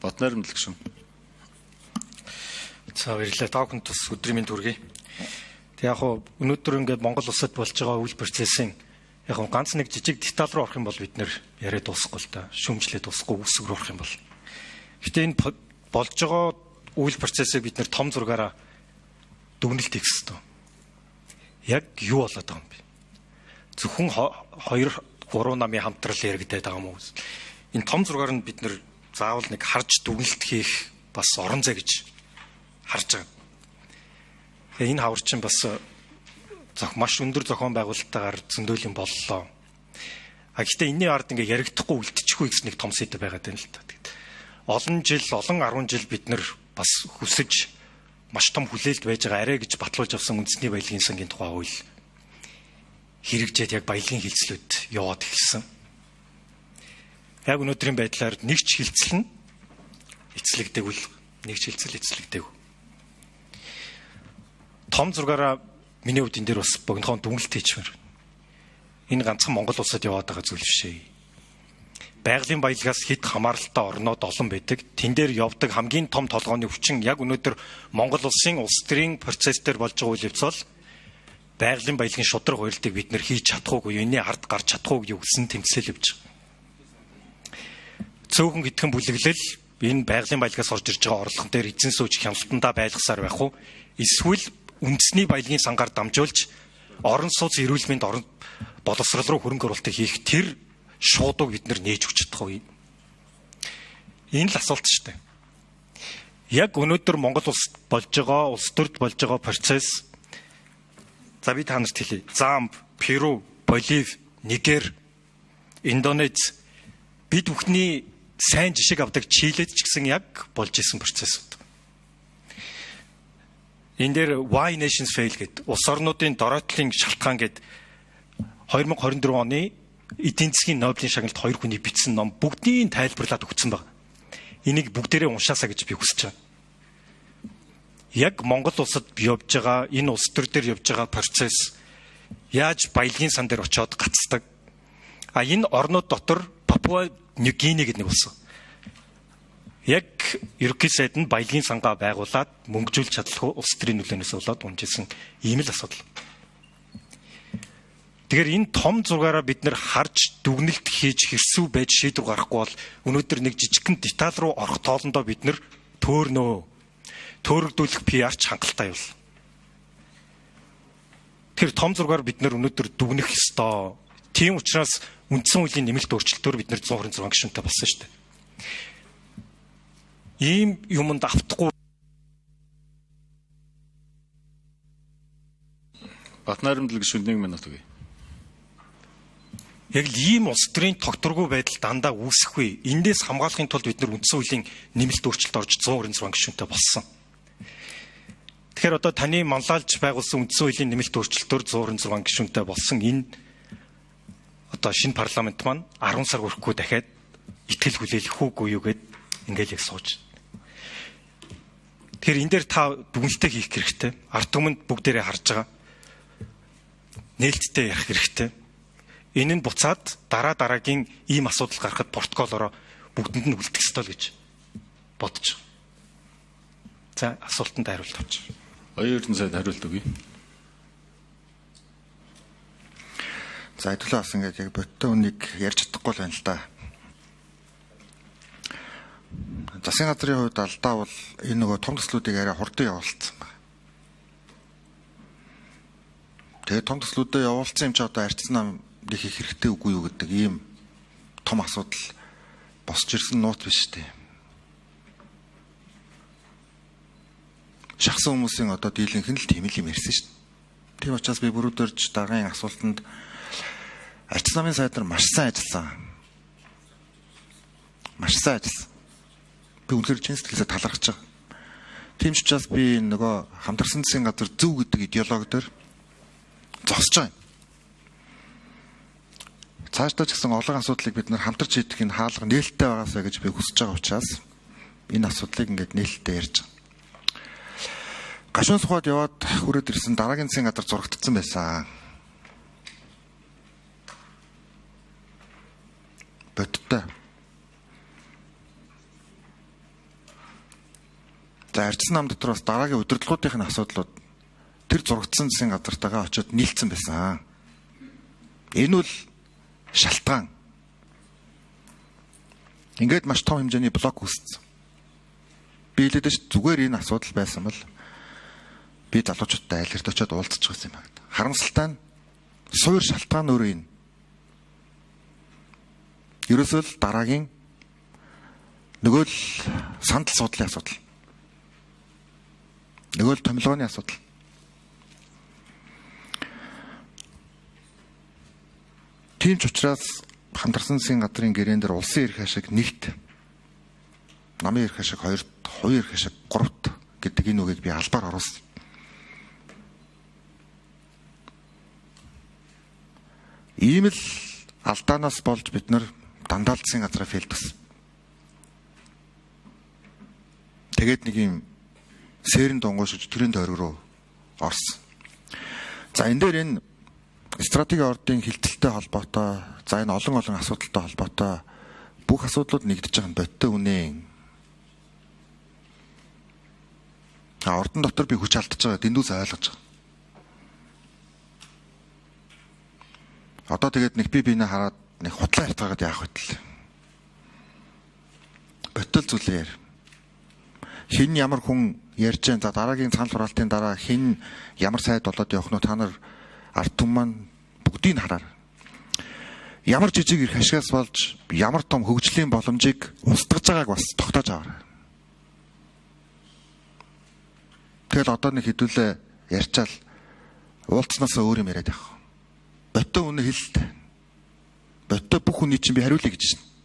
Батнайрамдлаг шин. За баярлалаа. Таахын тус өдрийн мэнд хүргэе. Тэг яг хуу өнөөдөр ингээд Монгол улсад болж байгаа үйл процессын яг хуу ганц нэг жижиг деталь руу орох юм бол бид нэр яриад дуусахгүй л да. Шүүмжлээд дуусахгүй үсэг рүү орох юм бол. Гэтэ энэ болж байгаа үйл процессыг бид нэр том зургаараа дүгнэлт хийх ёстой. Яг юу болоод байгаа юм бэ? Зөвхөн 2-3 намын хамтрал яригдаад байгаа юм уу? Энэ том зургаар нь бид нэр заавал нэг харж дүгнэлт хийх бас орон зай гэж харж байгаа. Тэгээ энэ хавар чинь бас маш өндөр зохион байгуулалтаагаар зөндөөлийн боллоо. Гэхдээ энэний ард ингээ яригдахгүй үлдчихгүй гэсэн нэг том сэдв байгаад байна л та. Олон 10 жил бид нэр бас хүсэж маш том хүлээлт байж байгаа арай гэж батлуулж авсан үндэсний баялагын сангийн тухай хууль хэрэгжээд яг баялагын хилцлүүд яваад эхэлсэн. Яг өнөөдрийн байдлаар нэг ч хилцэл нь эцлэгдэггүй. Нэг ч хилцэл эцлэгдэггүй. Том зургаараа миний хувьд энэ дээр бас богинохон дүгнэлт хийчихмээр. Энэ ганцхан Монгол улсад яваад байгаа зүйл биш ээ. Байгалийн баялагаас хэд хамааралтай орнууд олон байдаг. Тэн дээр явдаг хамгийн том толгойн өвчин яг өнөөдөр Монгол улсын улс төрийн процесс дээр болж байгаа үйл явц бол байгалийн баялагын шудраг хуульдыг бид нэр хийж чадахгүй, энэний ард гарч чадахгүй гэж үгсэн тэмцэл явж байгаа. Цөөхөн гитхэн бүлэглэл энэ байгалийн баялагаас орж ирж байгаа орлогон дээр эзэн сууж хяналтандаа байлгасаар байх уу? Эсвэл үндэсний баялагын сангаар дамжуулж орон сууц эрүүл мэнд орон боловсрол руу хөрөнгө оруулалт хийх тэр шуудыг бид нээж өгч чадахгүй. Энэ л асуулт шүү дээ. Яг өнөөдөр Монгол улсад болж байгаа, улс төрд болж байгаа процесс за би та нарт хэлье. Замб, Перу, Боливи, Нигер, Индонез бид бүхний сайн жишг авдаг Чилед ч гэсэн яг болж исэн процессууд. Энэ дээр Why Nations Fail гэдэг улс орнуудын дороотлын шалтгаан гэдэг 2024 оны эдийн засгийн Нобелийн шагналд 2 хүний бичсэн ном бүгдийг тайлбарлаад өгсөн байна. Энийг бүгдээрээ уншаасаа гэж би хүсэж байна. Яг Монгол улсад явж байгаа энэ улс төр дээр явж байгаа процесс яаж баялагын сан дээр очиод гацдаг. Энэ орнууд дотор Папуа Нью-Гиней гэдэг нэг улс. Яг ерөнхий сайд нь баялагын сангаа байгуулад мөнгөжүүлж чадлах улс төрийн нөлөөнөөс болоод унжсэн ийм л асуудал. Тэгэхээр энэ том зургаараа бид нэр харж дүгнэлт хийж хэрсүү байж шийдвэр гаргахгүй бол өнөөдөр нэг жижигхэн деталь руу орох тоолондоо бид нэр төөрөгдүүлэх PR-ч хангалттай явал. Тэр том зургаар бид нэр өнөөдөр дүгнэх ёстой. Тийм учраас үндсэн хуулийн нэмэлт өөрчлөлтөөр бид нэр 126 гишүүнтэй болсон шүү дээ. Ийм юмд автахгүй Батнайрамдлаг гишүүн 1 минут өгье. Яг л ийм улс төрийн тогтворгүй байдал дандаа үүсэхгүй. Эндээс хамгаалахын тулд бид нар үндсэн хуулийн нэмэлт өөрчлөлт орж 126 гишүүнтэй болсон. Тэгэхээр одоо таны манлайлж байгуулсан үндсэн хуулийн нэмэлт өөрчлөлтөөр 126 гишүүнтэй болсон энэ одоо шинэ парламент маань 10 сар хүрэхгүй дахиад итгэл хүлээлгэх үгүй юу гэд ингээл яг сууж. Тэгэхээр энэ дээр та дүгнэлтээ хийх хэрэгтэй. Ард түмэнд бүгдээрээ харж байгаа. Нээлттэй ярих хэрэгтэй. Энэ нь буцаад дараагийн ийм асуудал гарахад протоколороо бүгдэнд нь үлдэх ёстой л гэж бодож байгаа. За асуултанд хариулт авч. Оюутан сайд хариулт өгье. За хэдүүлээ бас ингээд яг бодтой үнийг ярьж чадахгүй л байна л да. Засгийн газрын хувьд алдаа бол энэ нөгөө том төслүүдийг арай хурдан явуулсан байна. Тэгээ том төслүүдэд явуулсан юм чи одоо арчсан нэг их хэрэгтэй үгүй юу гэдэг ийм том асуудал босч ирсэн нууц биш үү? Шахсан хүмүүсийн одоо дийлэнх нь л тийм л юм ярьсан шүү дээ. Тийм учраас би бүрүүдэрж дараагийн асуултанд арчсан намын сайд нар маш сайн ажилласан. Маш сайн ажилласан. Би үнэхээр чин сэтгэлээсээ талархаж байгаа. Тийм ч учраас би нөгөө хамтрсан засгийн газар зөв гэдэг идеологи дээр зогсож байгаа юм. Цаашдаа ч гэсэн олон асуудлыг бид нар хамтарч шийдэх энэ хаалга нээлттэй байгаасаа гэж би хүсэж байгаа учраас энэ асуудлыг ингээд нээлттэй ярьж байгаа. Гашуун сухад яваад хүрээд ирсэн дараагийн засгийн газар зурагдсан байсан. Бодтой. За арчсан нам дотор бас дараагийн удирдлагуудын асуудлууд тэр зурагдсан засгийн газартайгаа очиод нийлцсэн байсан. Энэ бол шалтгаан. Ингээд маш том хэмжээний блок үүссэн. Би хэлээд зүгээр энэ асуудал байсан бол би залуучуудтай айлгэрт очиод уулзчих гэсэн юм байна. Харамсалтай нь суур шалтгаан өөрөө энэ. Ерөөсөө л дараагийн нөгөө л сандал судлалын асуудал. Нөгөө л томилгооны асуудал. Тийм ч учраас хамтарсан засгийн газрын гэрээн дээр улсын эрх ашиг нэгт, намын эрх ашиг хоёрт, хувийн эрх ашиг гуравт гэдэг энэ үгийг би албаар оруулсан. Ийм л алдаанаас болж бид нар дандаа засгийн газраа фейлдсэн. Тэгээд нэг юм сэрэн дунгуйшиж төрийн тойрог руу орсон. За энэ дээр энэ стратегийн ордын хилтэлтэй холбоотой, за энэ олон асуудалтай холбоотой бүх асуудлууд нэгдэж байгаа нь бодтой үнэ. Ордон дотор би хүч алдаж байгаа дэндүүс ойлгож байгаа. Одоо тэгээд нэг би бинэ хараад нэг хутлаа ярьтаагаад яах вэ? Боттол зүйлээр хин ямар хүн ярьж байгаа. За дараагийн цаанал хураалтын дараа хин ямар сайд болоод явах нь та нар ард түмэн маань бүгдийг хараар. Ямар жижиг их ашигаас болж ямар том хөгжлийн боломжийг устгаж байгааг бас тогтоож аваарай. Тэгэл одоо нэг хэдүүлээ ярьчаал уулцснаасаа өөр юм яриад явах. Боттой үнэ хэлэлт. Боттой бүх хүний чинь би хариулъя гэж байна.